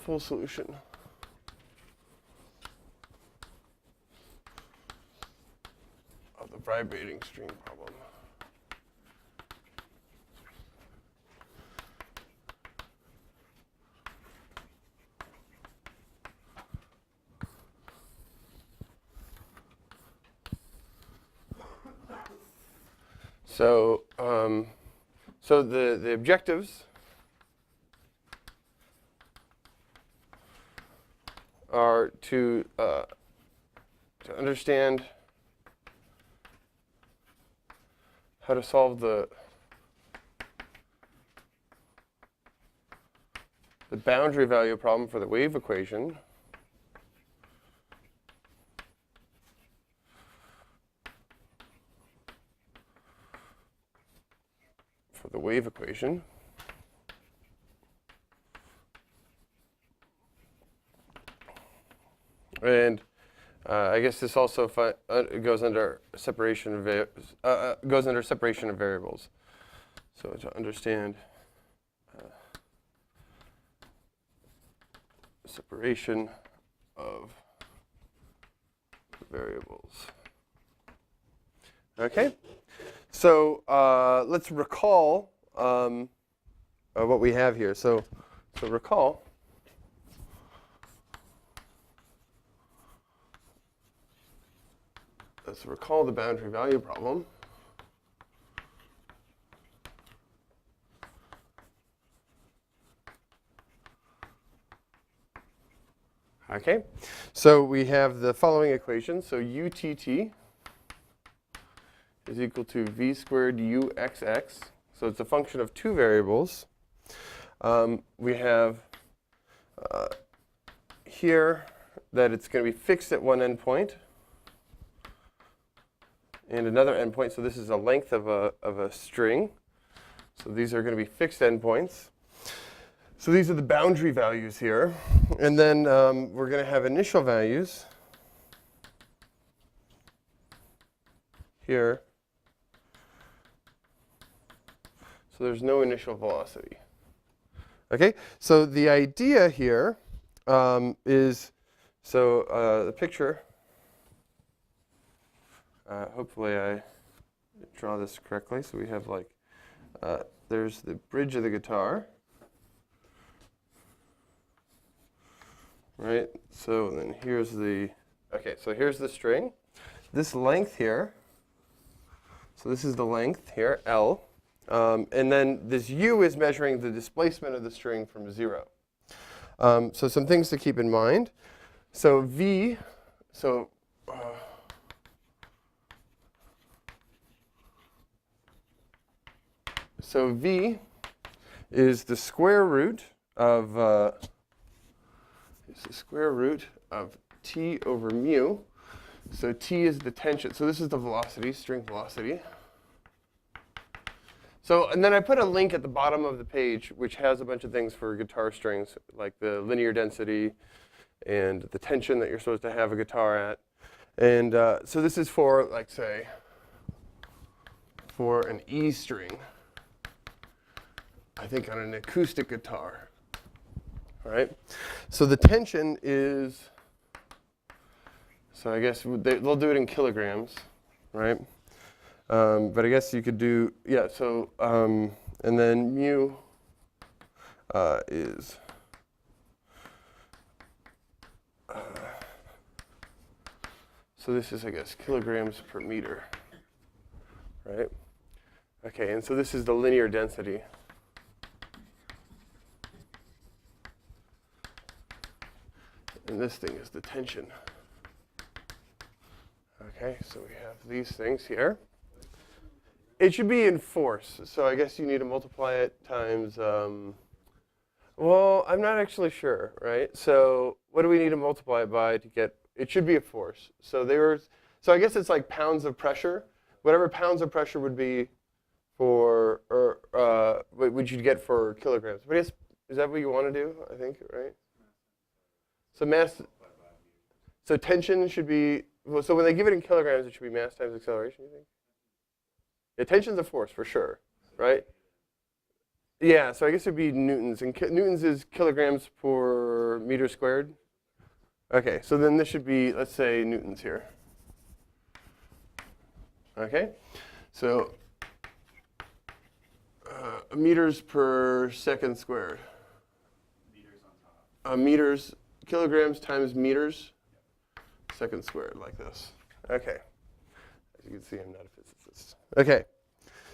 full solution. Of the vibrating string problem. So the objectives are to understand how to solve the boundary value problem for the wave equation. And I guess this also goes under separation of variables. So to understand separation of variables. Okay, so let's recall what we have here. So recall. Let's recall the boundary value problem. Okay, so we have the following equation. So UTT is equal to v squared uxx. So it's a function of two variables. We have here that it's going to be fixed at one endpoint and another endpoint. So this is a length of a string. So these are going to be fixed endpoints. So these are the boundary values here. And then we're going to have initial values here. So there's no initial velocity. Okay, so the idea here is, the picture, hopefully I draw this correctly. So we have like, there's the bridge of the guitar. Right, so then here's the, okay, so here's the string. This length here, so this is the length here, L. And then this U is measuring the displacement of the string from 0. So some things to keep in mind. So V, so V is the square root of T over mu. So T is the tension. So this is the velocity, string velocity. So, and then I put a link at the bottom of the page which has a bunch of things for guitar strings, like the linear density and the tension that you're supposed to have a guitar at. And so this is for, like, say, for an E string, I think on an acoustic guitar. All right, so the tension is, so I guess they'll do it in kilograms, right? But I guess you could do, yeah, so, and then mu is, so this is, I guess, kilograms per meter, right? Okay, and so this is the linear density. And this thing is the tension. Okay, so we have these things here. It should be in force, so I guess you need to multiply it times, well, I'm not actually sure, right? So what do we need to multiply it by to get, it should be a force. So so I guess it's like pounds of pressure. Whatever pounds of pressure would be for, or what you'd get for kilograms. But I guess, is that what you want to do, I think, right? So mass, so tension should be, well, so when they give it in kilograms, it should be mass times acceleration, you think? Yeah, tension's a force for sure, right? Yeah, so I guess it'd be newtons. And newtons is kilograms per meter squared. Okay, so then this should be, let's say, newtons here. Okay, so meters per second squared. Meters on top. Meters, kilograms times meters, second squared, like this. Okay, as you can see, I'm not a physicist. Okay,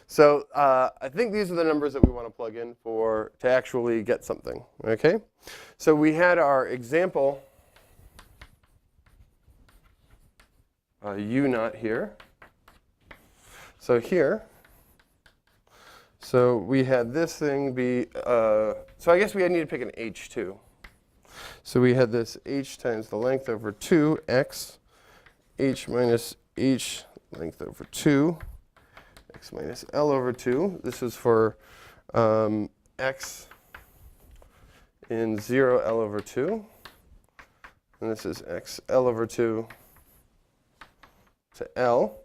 so I think these are the numbers that we want to plug in to actually get something. Okay, so we had our example U naught here. So here, so we had this thing be, so I guess we need to pick an h too. So we had this h times the length over 2, x, h minus h length over 2, x minus L over 2. This is for x in 0, L over 2. And this is x L over 2 to L.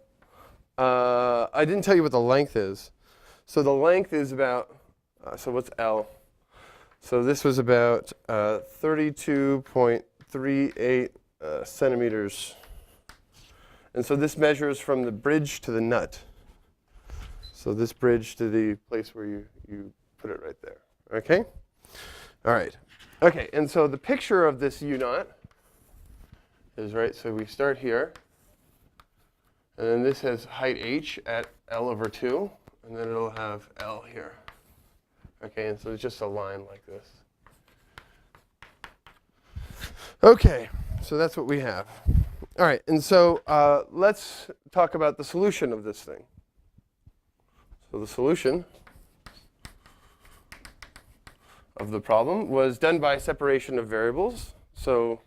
I didn't tell you what the length is. So the length is about, so what's L? So this was about 32.38 centimeters. And so this measures from the bridge to the nut. So this bridge to the place where you put it right there. Okay? All right. Okay, and so the picture of this U naught is, right, so we start here. And then this has height h at L over 2. And then it'll have L here. Okay, and so it's just a line like this. Okay, so that's what we have. All right, and so let's talk about the solution of this thing. So the solution of the problem was done by separation of variables. So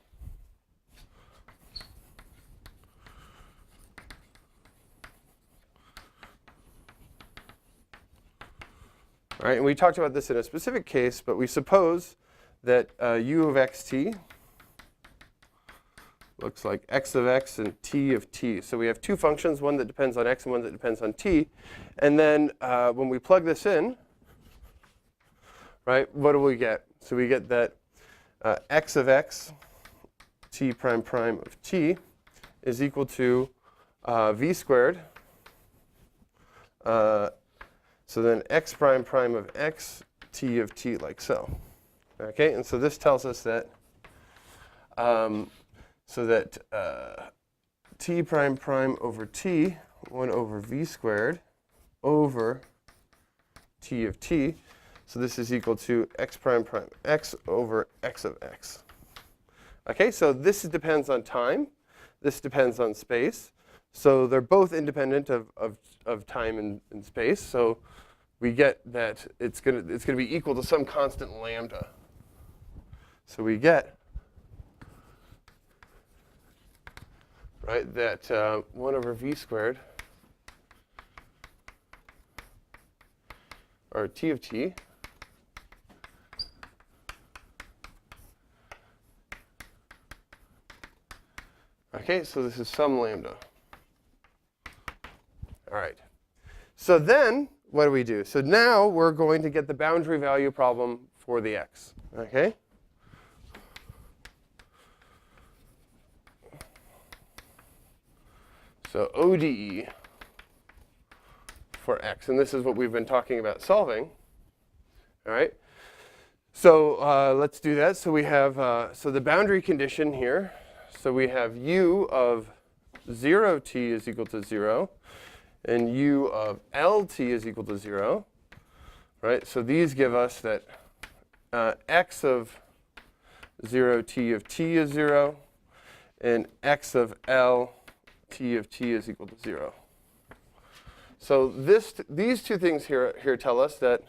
all right, and we talked about this in a specific case, but we suppose that u of xt looks like x of x and t of t. So we have two functions, one that depends on x and one that depends on t. And then when we plug this in, right, what do we get? So we get that x of x, t prime prime of t, is equal to v squared. So then x prime prime of x, t of t, like so. Okay, and so this tells us that t prime prime over t, 1 over v squared, over t of t. So this is equal to x prime prime x over x of x. Okay, so this depends on time. This depends on space. So they're both independent of time and space. So we get that it's gonna be equal to some constant lambda. So we get, right, that 1 over v squared, or t of t, okay, so this is some lambda. All right. So then, what do? So now we're going to get the boundary value problem for the x. Okay? So ODE for x, and this is what we've been talking about solving. All right? So let's do that. So we have, so the boundary condition here, so we have u of 0t is equal to 0, and u of lt is equal to 0, right? So these give us that x of 0t of t is 0, and x of l t of t is equal to 0. So these two things here tell us that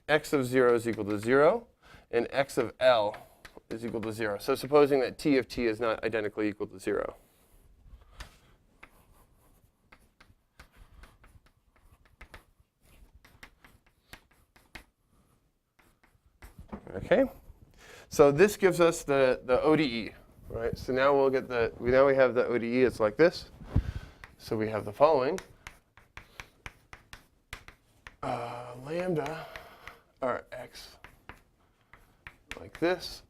x of 0 is equal to 0, and x of l is equal to 0. So supposing that t of t is not identically equal to 0. Okay, so this gives us the ODE, right? So now we'll get we have the ODE. It's like this. So we have the following. lambda, or x, like this.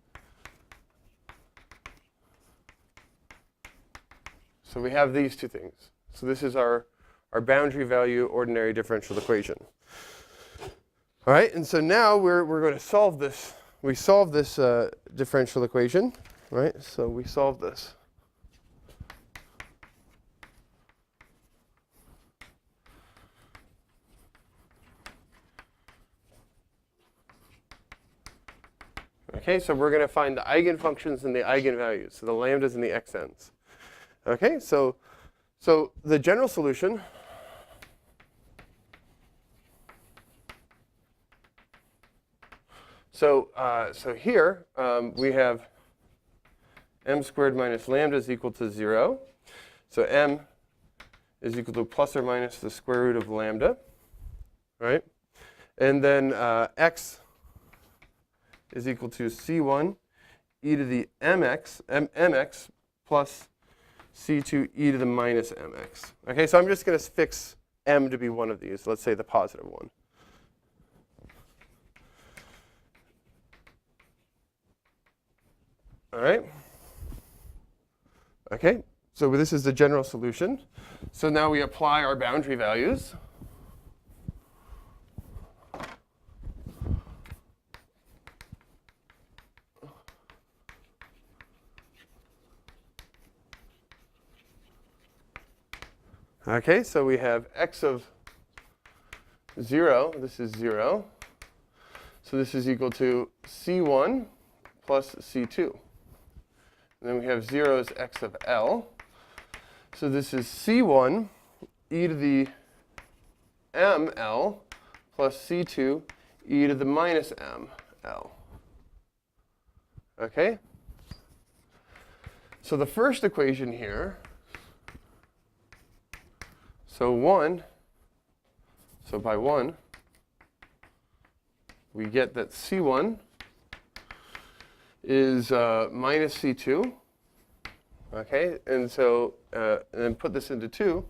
So we have these two things. So this is our boundary value ordinary differential equation. All right, and so now we're going to solve this. We solve this differential equation, right? So we solve this. Okay, so we're going to find the eigenfunctions and the eigenvalues, so the lambdas and the xn's. Okay, so the general solution so here we have m squared minus lambda is equal to 0. So m is equal to plus or minus the square root of lambda, right? And then x is equal to c1 e to the mx plus c2 e to the minus mx. Okay, so I'm just going to fix m to be one of these. Let's say the positive one. All right. Okay, so this is the general solution. So now we apply our boundary values. Okay, so we have x of 0. This is 0. So this is equal to c1 plus c2. And then we have 0 as x of L. So this is c1 e to the ml plus c2 e to the minus ml. Okay? So the first equation here, so by 1, we get that c1 is minus c2. Okay, and so and then put this into 2.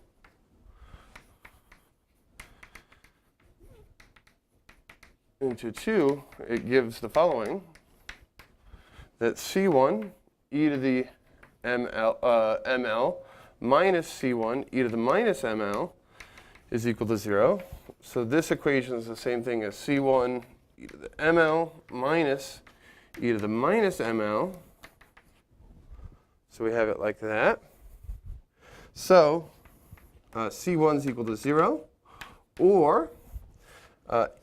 Into 2, it gives the following, that c1 e to the ml minus c1 e to the minus ml is equal to 0. So this equation is the same thing as c1 e to the ml minus e to the minus ml. So we have it like that. So c1 is equal to 0, or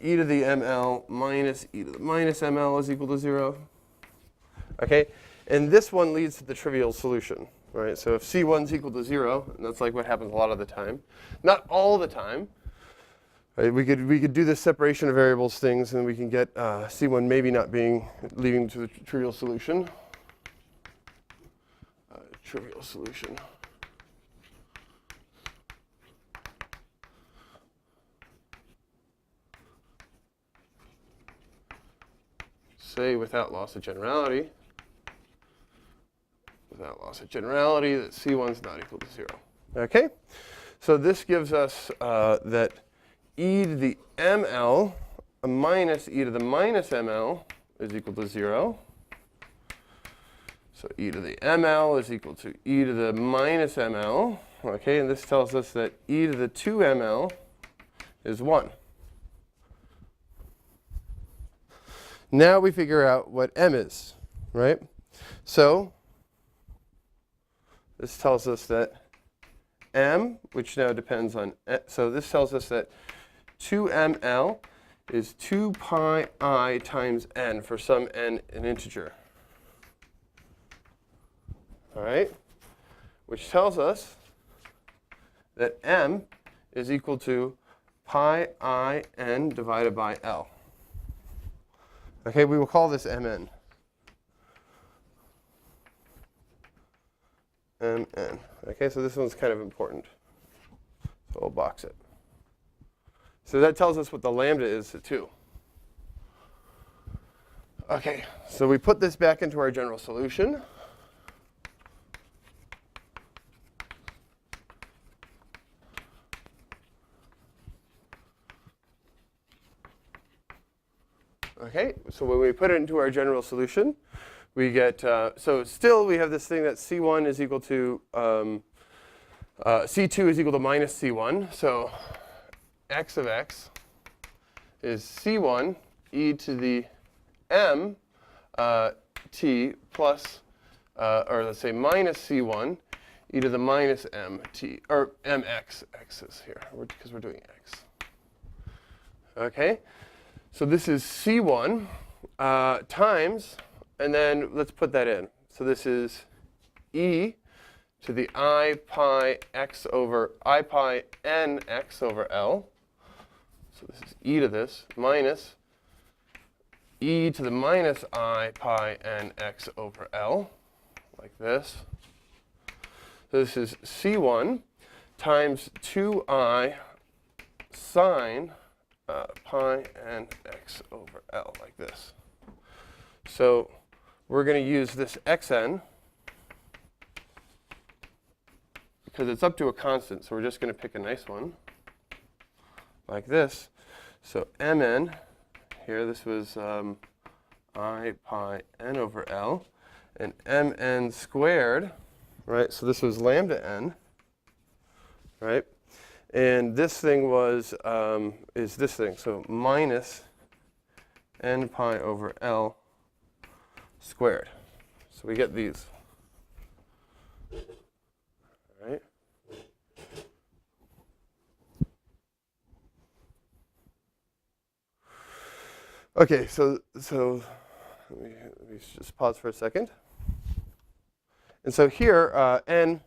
e to the ml minus e to the minus ml is equal to 0. Okay, and this one leads to the trivial solution, right? So if c1 is equal to 0, and that's like what happens a lot of the time, not all the time. Right? We could do this separation of variables things, and we can get c1 maybe not leading to the trivial solution. Trivial solution. Say without loss of generality. Without loss of generality, that c1 is not equal to 0. Okay? So this gives us that e to the ml minus e to the minus ml is equal to 0. So e to the ml is equal to e to the minus ml. Okay, and this tells us that e to the 2ml is 1. Now we figure out what m is, right? So this tells us that m, which now depends on, so this tells us that 2ml is 2 pi I times n for some n an integer. All right? Which tells us that m is equal to pi I n divided by L. Okay, we will call this mn. mn. Okay, so this one's kind of important. So we'll box it. So that tells us what the lambda is at 2. Okay, so we put this back into our general solution. Okay, so when we put it into our general solution, we get, so still we have this thing that C1 is equal to, C2 is equal to minus C1. So x of x is C1 e to the m t plus, or let's say minus C1 e to the minus mt, or mx, x is here, because we're doing x. Okay, so this is C1 times, and then let's put that in. So this is e to the I pi x over I pi n x over L. So this is e to this minus e to the minus I pi n x over L, like this. So this is C1 times 2i sine pi n x over L, like this. So we're going to use this xn because it's up to a constant, so we're just going to pick a nice one like this. So mn, here this was I pi n over L, and mn squared, right? So this was lambda n, right? And this thing was, is this thing, so minus n pi over L squared. So we get these. All right? Okay, so let me just pause for a second. And so here, n,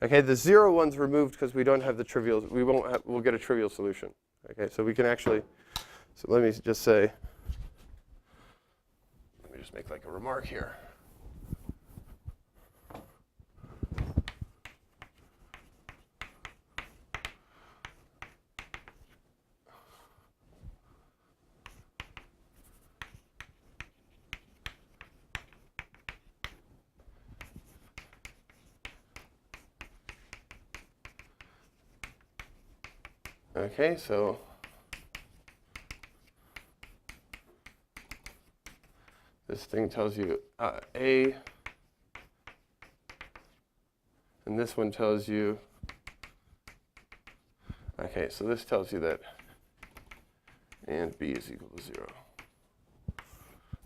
okay, the 0 one's removed because we don't have the trivial, we'll get a trivial solution. Okay, so we can actually, so let me just say, let me just make like a remark here. Okay, so this thing tells you A, and this one tells you, okay, so this tells you that A and B is equal to 0.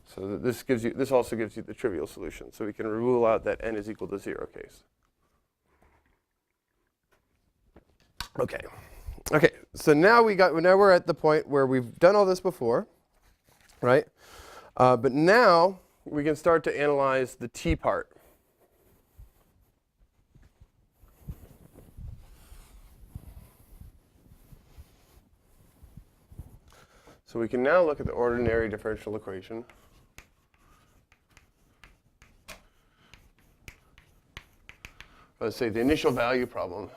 So this gives you, this also gives you the trivial solution. So we can rule out that n is equal to 0 case. Okay. Okay, so now we're at the point where we've done all this before, right? But now we can start to analyze the t part. So we can now look at the ordinary differential equation. Let's say the initial value problem.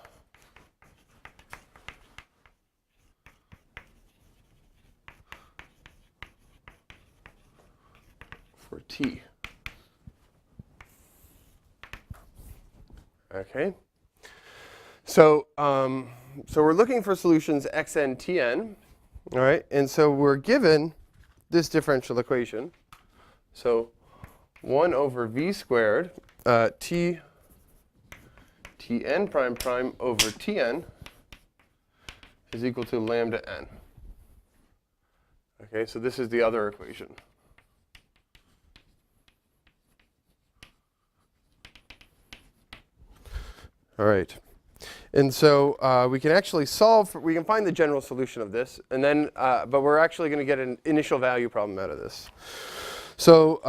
For t. Okay. So so we're looking for solutions xn, tn. All right, and so we're given this differential equation. So 1 over v squared t tn prime prime over tn is equal to lambda n. Okay, so this is the other equation. All right. And so we can actually we can find the general solution of this, and then, but we're actually going to get an initial value problem out of this. So,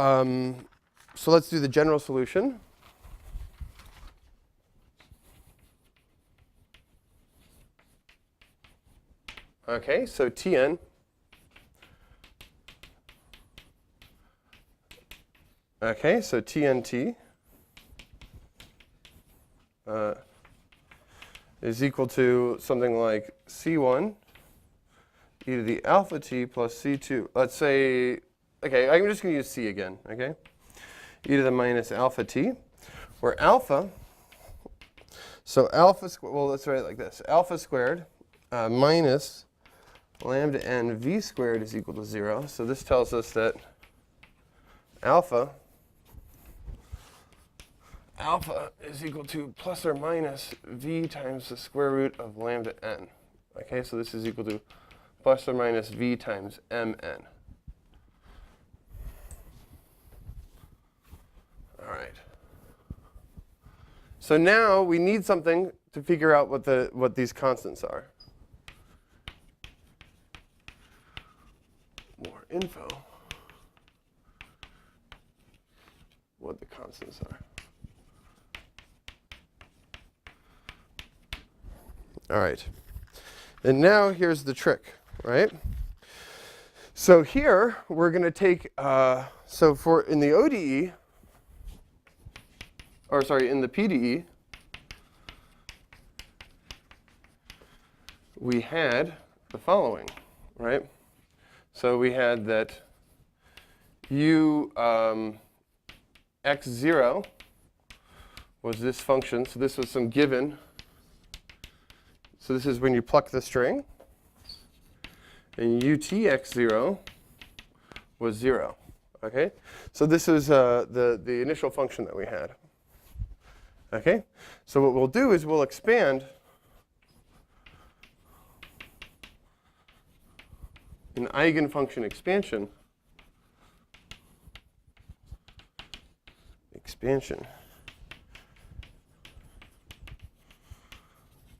so let's do the general solution. Okay, so Tn. Okay, so TNT is equal to something like C1 e to the alpha t plus C2. Let's say, okay, I'm just going to use C again, okay? E to the minus alpha t, where alpha, so alpha squared, well, let's write it like this. Alpha squared minus lambda n v squared is equal to 0. So this tells us that alpha is equal to plus or minus v times the square root of lambda n. Okay, so this is equal to plus or minus v times mn. All right. So now we need something to figure out what these constants are. More info. What the constants are. All right. And now here's the trick, right? So here we're going to take, so for in the ODE, or sorry, in the PDE, we had the following, right? So we had that u x0 was this function. So this was some given. So this is when you pluck the string. And utx0 was 0. Okay? So this is the initial function that we had. Okay? So what we'll do is we'll expand an eigenfunction expansion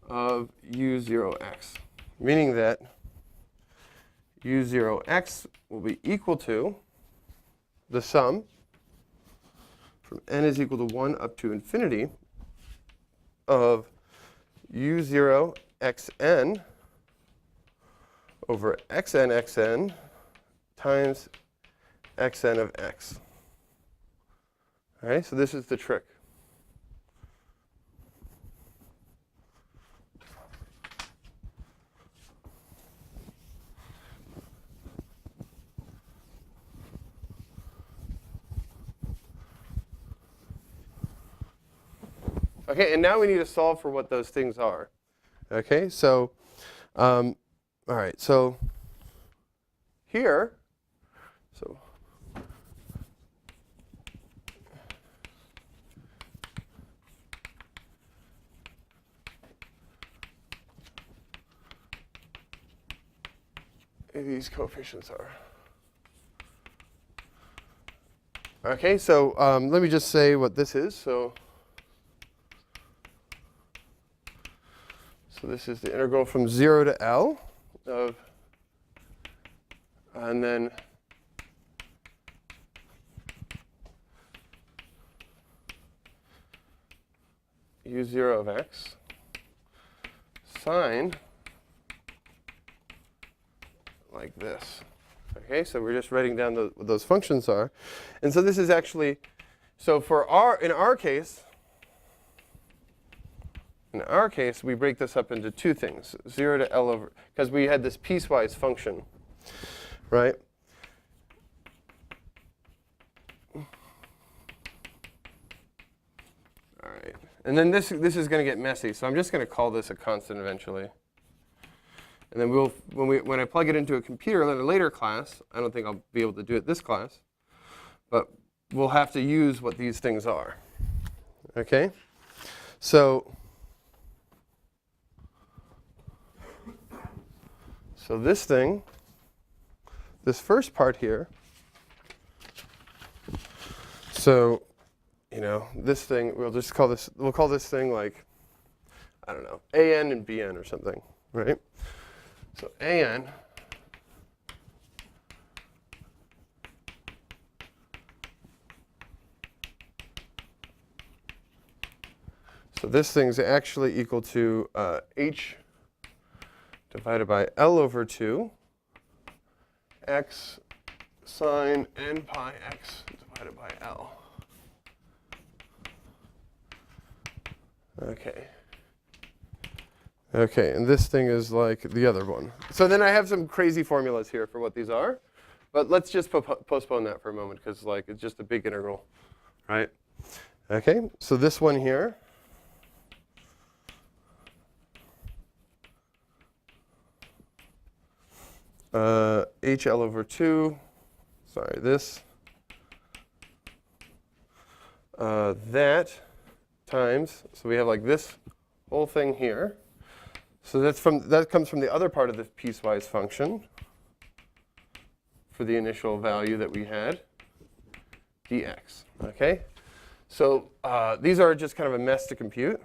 of u0x, meaning that u0x will be equal to the sum from n is equal to 1 up to infinity of u0xn over xn times xn of x. All right, so this is the trick. Okay, and now we need to solve for what those things are. Okay, so, all right, so here, so these coefficients are. Okay, so let me just say what this is. So this is the integral from 0 to L of, and then u0 of x sine like this. Okay, so we're just writing down what those functions are. And so this is actually, so for in our case, we break this up into two things, 0 to L over, because we had this piecewise function, right? All right, and then this is going to get messy, so I'm just going to call this a constant eventually. And then when I plug it into a computer in a later class, I don't think I'll be able to do it this class, but we'll have to use what these things are. Okay, so this thing, this first part here, so, you know, this thing, we'll call this thing like, I don't know, AN and BN or something, right? So AN so this thing's actually equal to H divided by L over 2 x sine n pi x divided by L. Okay. Okay, and this thing is like the other one. So then I have some crazy formulas here for what these are, but let's just postpone that for a moment because like it's just a big integral, right? Okay, so this one here HL over 2, sorry, this, that times, so we have like this whole thing here. So that comes from the other part of the piecewise function for the initial value that we had, dx, okay? So these are just kind of a mess to compute.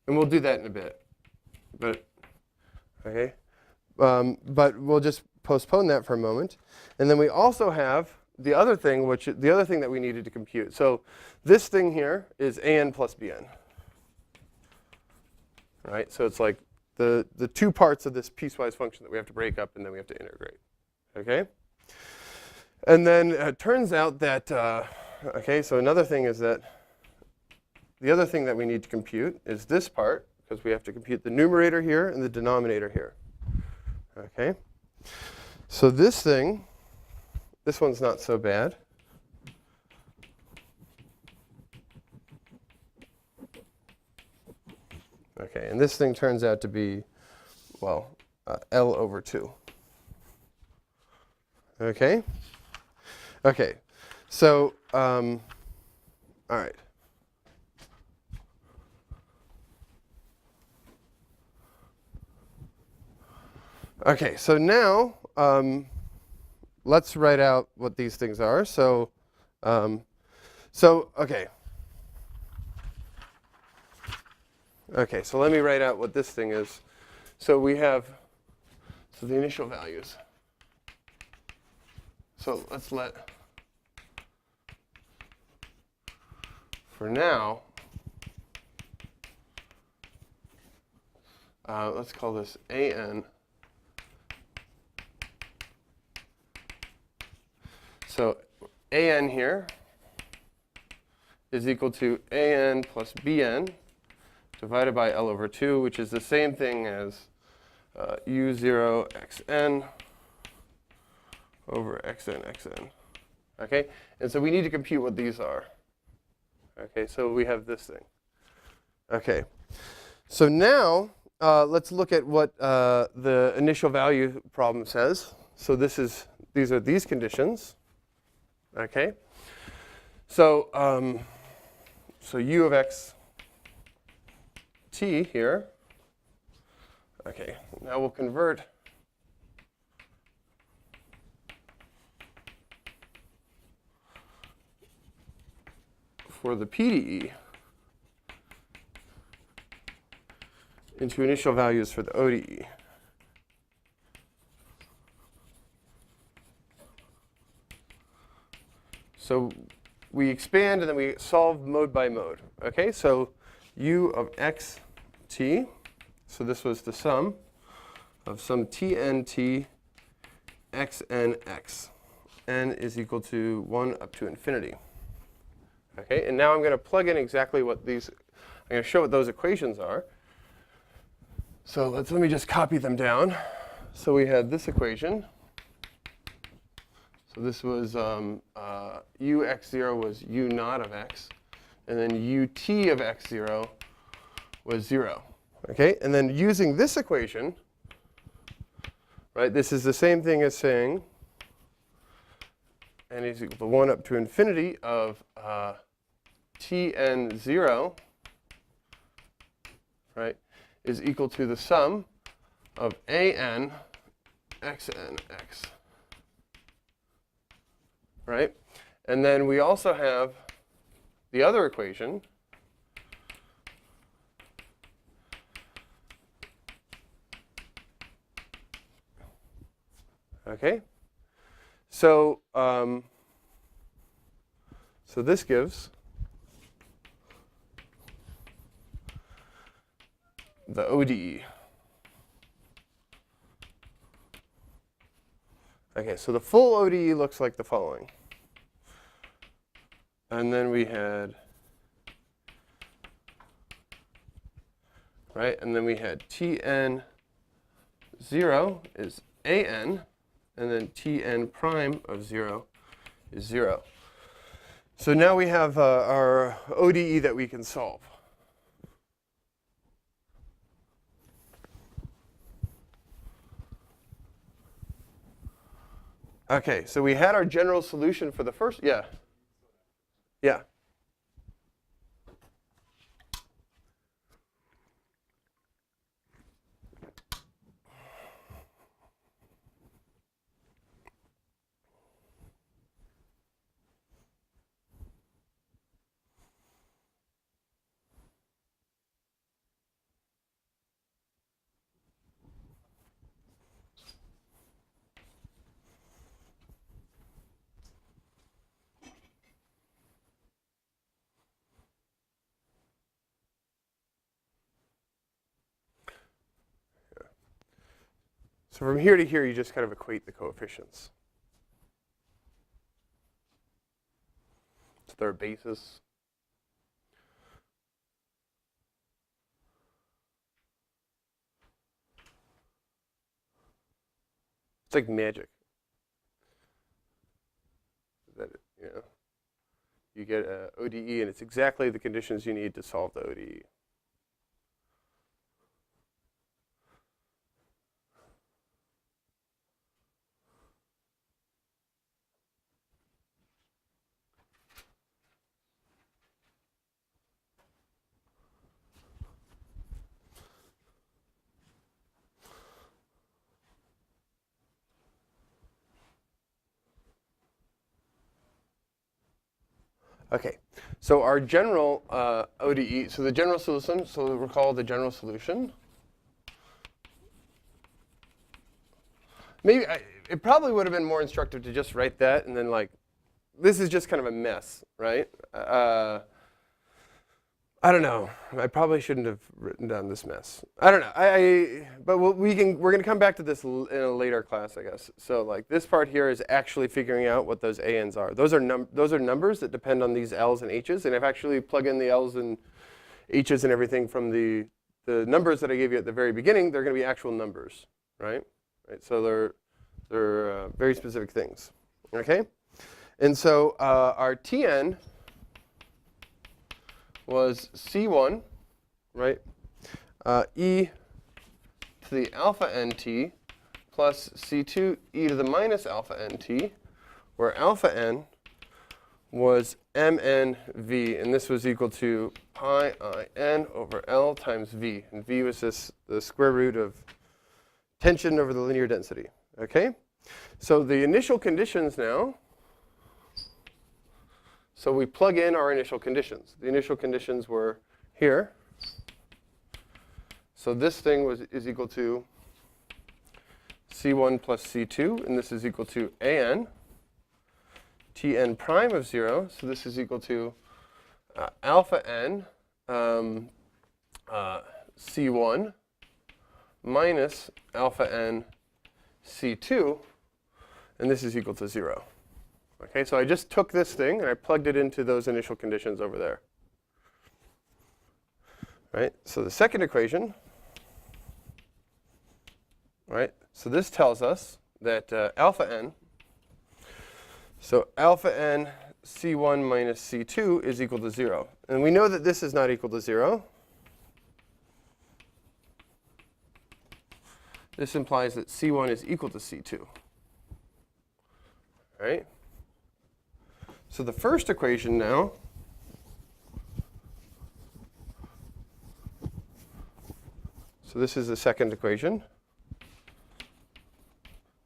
And we'll do that in a bit, but okay. But we'll just postpone that for a moment. And then we also have the other thing, that we needed to compute. So this thing here is an plus bn. Right? So it's like the two parts of this piecewise function that we have to break up and then we have to integrate. Okay? And then it turns out that, okay, so another thing is that the other thing that we need to compute is this part, because we have to compute the numerator here and the denominator here. Okay? So this one's not so bad. Okay, and this thing turns out to be, well, L over 2. Okay? Okay, so, all right. Okay, so now let's write out what these things are. So, okay. Okay, so let me write out what this thing is. So we have, the initial values. So let's for now, let's call this AN. So AN here is equal to AN plus BN divided by L over 2, which is the same thing as U0 xn over xn. Okay? And so we need to compute what these are. Okay, so we have this thing. Okay. So now let's look at what the initial value problem says. So these are these conditions. Okay? So so U of x t here. Okay, now we'll convert for the PDE into initial values for the ODE. So we expand and then we solve mode by mode. Okay, so U of x t, so this was the sum of some tnt xnx. N is equal to 1 up to infinity. Okay, and now I'm going to plug in exactly what I'm going to show what those equations are. So let me just copy them down. So we had this equation. So this was ux0 was u naught of x, and then ut of x0 was 0. Okay, and then using this equation, right, this is the same thing as saying n is equal to 1 up to infinity of tn0, right, is equal to the sum of an xnx. Right? And then we also have the other equation. Okay? So, so this gives the ODE. Okay, so the full ODE looks like the following. And then we had, right, and then we had Tn0 is an, and then Tn prime of 0 is 0. So now we have our ODE that we can solve. Okay, so we had our general solution for the first, yeah. Yeah. So from here to here, you just kind of equate the coefficients. So they're a basis. It's like magic. That, you know, you get a ODE, and it's exactly the conditions you need to solve the ODE. Okay, so our general ODE, so the general solution, so recall the general solution. Maybe, it probably would have been more instructive to just write that and then like, this is just kind of a mess, right? I don't know. I probably shouldn't have written down this mess. I don't know. But we're going to come back to this in a later class, I guess. So like this part here is actually figuring out what those ANs are. Those are numbers that depend on these L's and H's, and if I actually plug in the L's and H's and everything from the numbers that I gave you at the very beginning, they're going to be actual numbers, right? So they're very specific things. Okay, and so our Tn was C1, right? E to the alpha nt plus C2 e to the minus alpha nt, where alpha n was mnv, and this was equal to pi I n over L times v. And v was the square root of tension over the linear density. Okay? So the initial conditions now, so we plug in our initial conditions. The initial conditions were here. So this thing is equal to C1 plus C2, and this is equal to AN, Tn prime of 0. So this is equal to alpha n C1 minus alpha n C2, and this is equal to 0. Okay, so I just took this thing and I plugged it into those initial conditions over there. Right? So the second equation, right? So this tells us that alpha n, so alpha n C1 minus C2 is equal to 0. And we know that this is not equal to 0. This implies that C1 is equal to C2. Right? So the first equation now, so this is the second equation.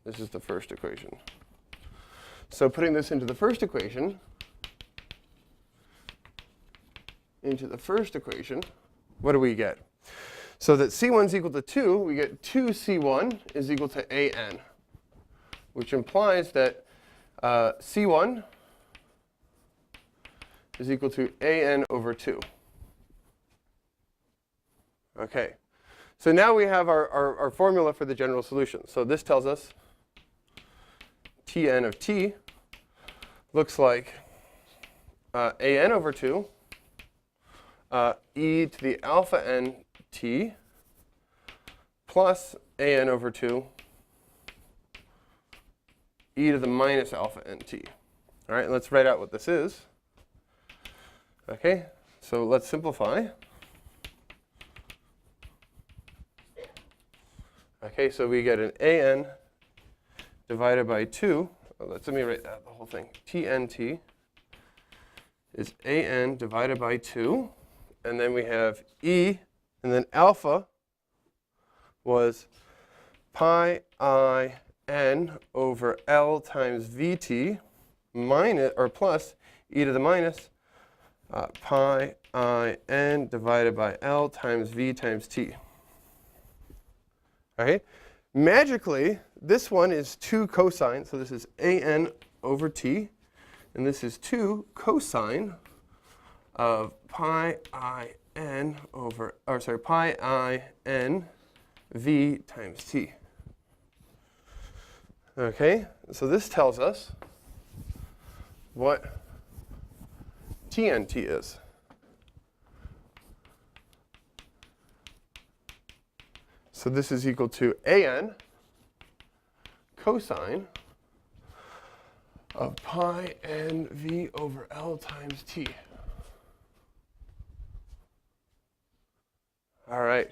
This is the first equation. So putting this into the first equation, what do we get? So that C1 is equal to 2, we get 2C1 is equal to AN, which implies that C1 is equal to AN over 2. Okay. So now we have our formula for the general solution. So this tells us Tn of t looks like AN over 2 e to the alpha n t plus AN over 2 e to the minus alpha n t. All right, let's write out what this is. Okay, so let's simplify. Okay, so we get an AN divided by 2 let me write that, the whole thing. TNT is AN divided by 2. And then we have E, and then alpha was pi I n over L times Vt minus, or plus e to the minus pi I n divided by L times V times t. Okay? Magically, this one is 2 cosine, so this is an over t, and this is 2 cosine of pi I n over, or sorry, pi I n V times t. Okay, so this tells us what TNT is. So this is equal to AN cosine of pi n V over L times t. All right.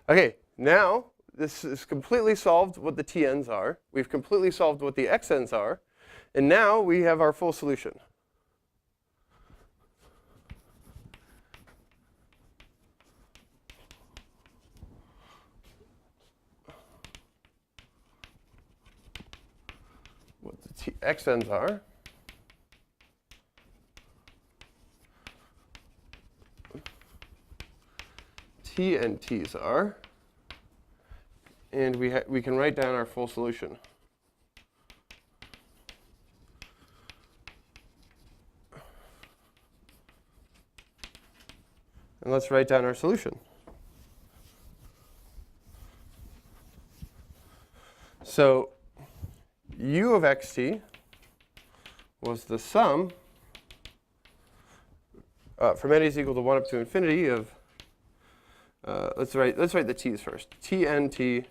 Okay, now this is completely solved what the TNs are. We've completely solved what the XNs are. And now we have our full solution. What the XNs are. T and T's are. And we can write down our full solution. And let's write down our solution. So u of xt was the sum from n is equal to 1 up to infinity of, let's write the t's first. TNT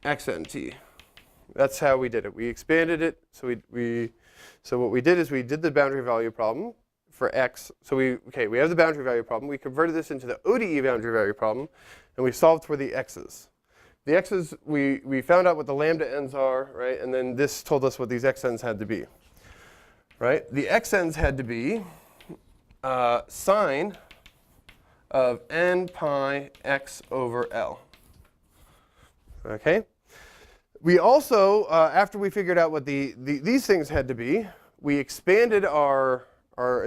XNT. That's how we did it. We expanded it. So what we did is we did the boundary value problem for x. So we have the boundary value problem. We converted this into the ODE boundary value problem, and we solved for the x's. The x's, we found out what the lambda n's are, right? And then this told us what these xn's had to be, right? The xn's had to be sine of n pi x over L. Okay? We also, after we figured out what these things had to be, we expanded our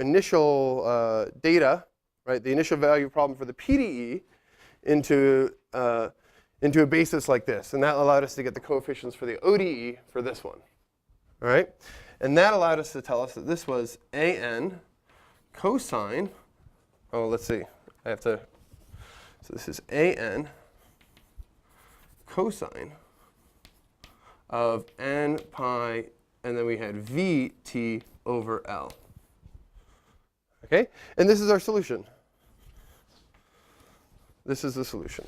initial data, right, the initial value problem for the PDE into a basis like this. And that allowed us to get the coefficients for the ODE for this one. All right? And that allowed us to tell us that this was AN cosine. Oh, let's see. I have to. So this is AN cosine of n pi, and then we had Vt over L. Okay? And this is our solution. This is the solution.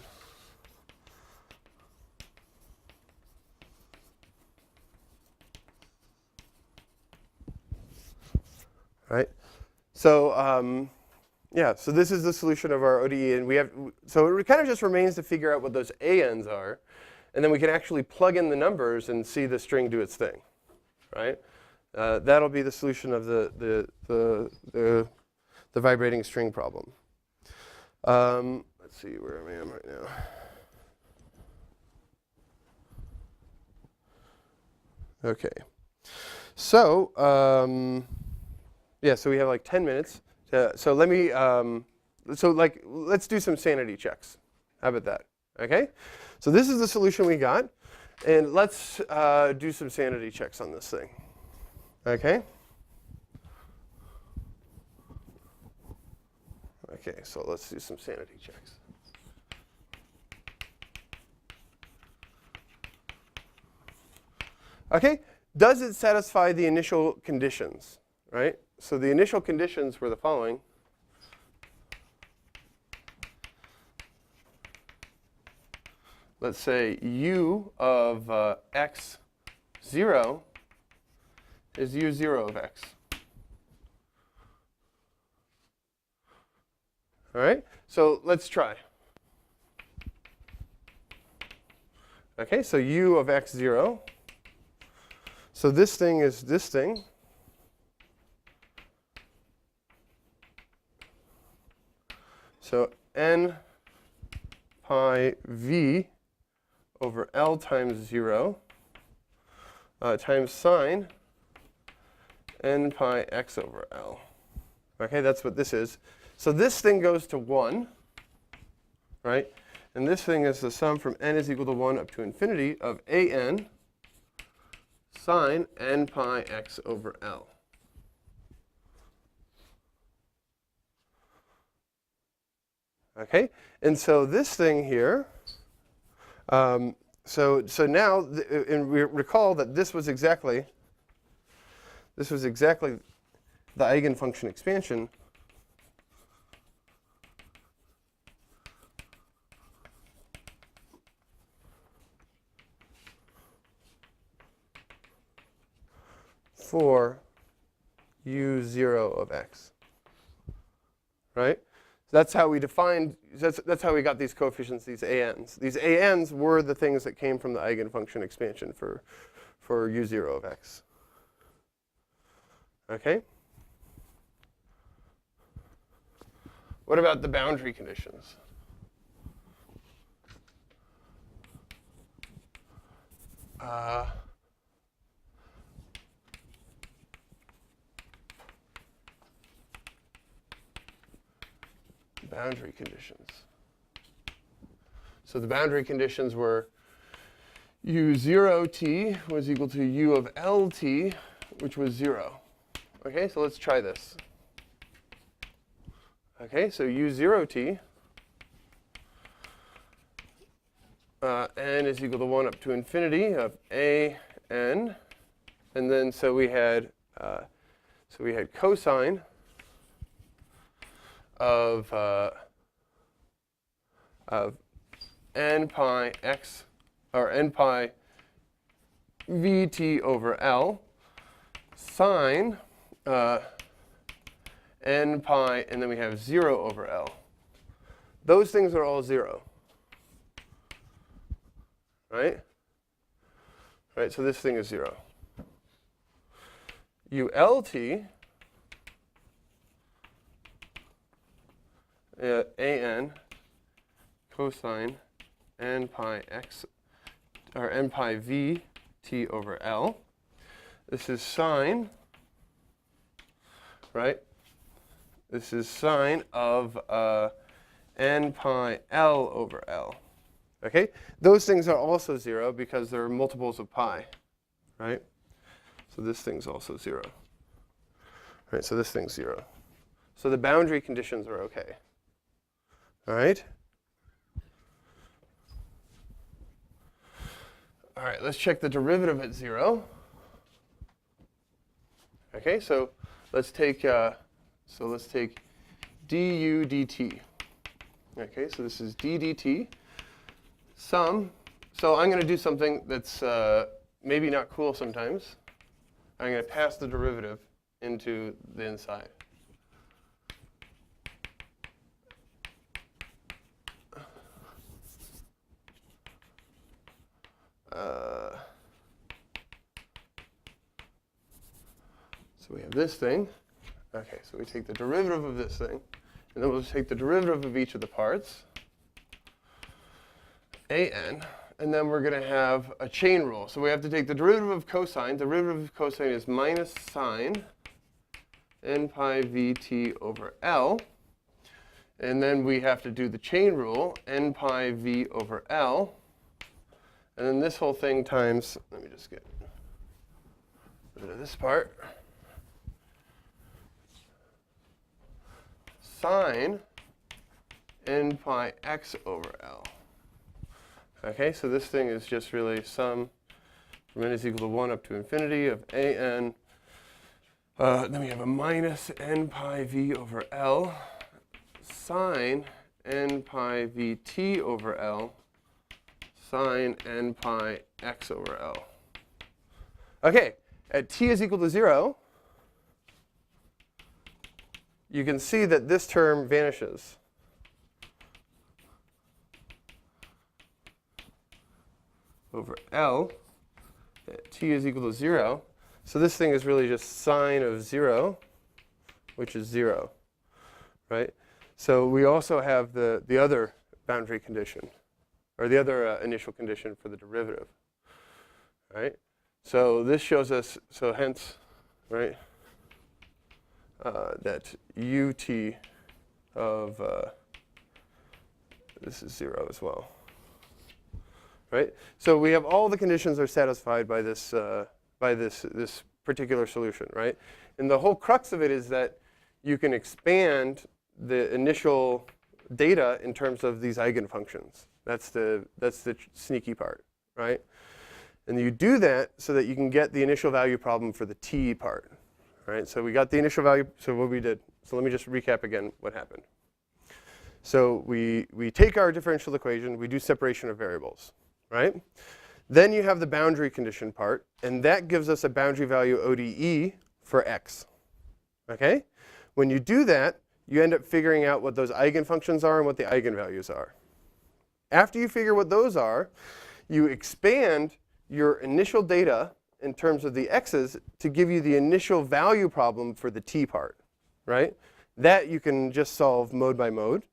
Right? So yeah, so this is the solution of our ODE, and so it kind of just remains to figure out what those ANs are, and then we can actually plug in the numbers and see the string do its thing, right? That'll be the solution of the vibrating string problem. Let's see where I am right now. Okay, so yeah, so we have like 10 minutes. So let me, let's do some sanity checks. How about that? Okay? So this is the solution we got, and let's do some sanity checks on this thing. Okay? Okay, so let's do some sanity checks. Okay, does it satisfy the initial conditions, right? So the initial conditions were the following. Let's say u of x0 is u0 of x. All right, so let's try. Okay, so u of x0. So this thing is this thing. So n pi v over L times 0 times sine n pi x over L. Okay, that's what this is. So this thing goes to 1, right? And this thing is the sum from n is equal to 1 up to infinity of an sine n pi x over L. Okay, and so this thing here, so now, and we recall that this was exactly the eigenfunction expansion for u0 of x, right? That's how we defined, that's how we got these coefficients, these ANs. These ANs were the things that came from the eigenfunction expansion for u0 of x. Okay? What about the boundary conditions? Boundary conditions. So the boundary conditions were u0t was equal to u of lt, which was 0. Okay, so let's try this. Okay, so u0t, n is equal to 1 up to infinity of a n, and then so we had cosine of n pi x, or n pi vt over L, sine n pi, and then we have 0 over L. Those things are all 0. Right? Right, so this thing is 0. ULT, an cosine n pi x, or n pi v t over L. This is sine, right? This is sine of n pi L over L. Okay? Those things are also 0 because they're multiples of pi, right? So this thing's also 0. Right, so this thing's 0. So the boundary conditions are okay. All right? All right, let's check the derivative at 0. Okay, so let's take du dt. Okay, so this is d dt. So I'm going to do something that's maybe not cool sometimes. I'm going to pass the derivative into the inside. So we have this thing. Okay, so we take the derivative of this thing, and then we'll take the derivative of each of the parts, an, and then we're going to have a chain rule. So we have to take the derivative of cosine. The derivative of cosine is minus sine n pi vt over L. And then we have to do the chain rule, n pi v over L. And then this whole thing times, let me just get rid of this part, sine n pi x over L. Okay, so this thing is just really sum from n is equal to 1 up to infinity of an. Then we have a minus n pi v over L sine n pi vt over L sine n pi x over L. Okay, at t is equal to 0, you can see that this term vanishes. Over L t is equal to 0. So this thing is really just sine of 0, which is 0, right? So we also have the other boundary condition, or the other initial condition for the derivative, right? So this shows us, so hence, right, that ut of, this is 0 as well, right? So we have all the conditions are satisfied by this, this particular solution, right? And the whole crux of it is that you can expand the initial data in terms of these eigenfunctions. That's the sneaky part, right? And you do that so that you can get the initial value problem for the t part, right? So we got the initial value, so what we did, so let me just recap again what happened. So we take our differential equation, we do separation of variables, right? Then you have the boundary condition part, and that gives us a boundary value ODE for x, okay? When you do that, you end up figuring out what those eigenfunctions are and what the eigenvalues are. After you figure what those are, you expand your initial data in terms of the x's to give you the initial value problem for the t part, right? That you can just solve mode by mode,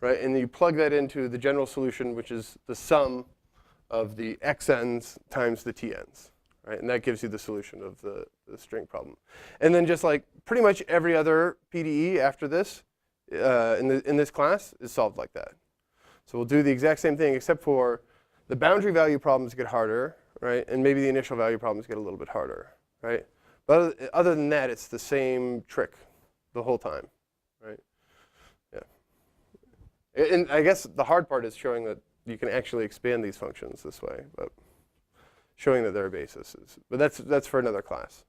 right? And you plug that into the general solution, which is the sum of the xn's times the tn's, right? And that gives you the solution of the string problem. And then just like pretty much every other PDE after this in this class is solved like that. So we'll do the exact same thing, except for the boundary value problems get harder, right? And maybe the initial value problems get a little bit harder, right? But other than that, it's the same trick the whole time, right? Yeah. And I guess the hard part is showing that you can actually expand these functions this way, but showing that they're a basis is, but that's for another class.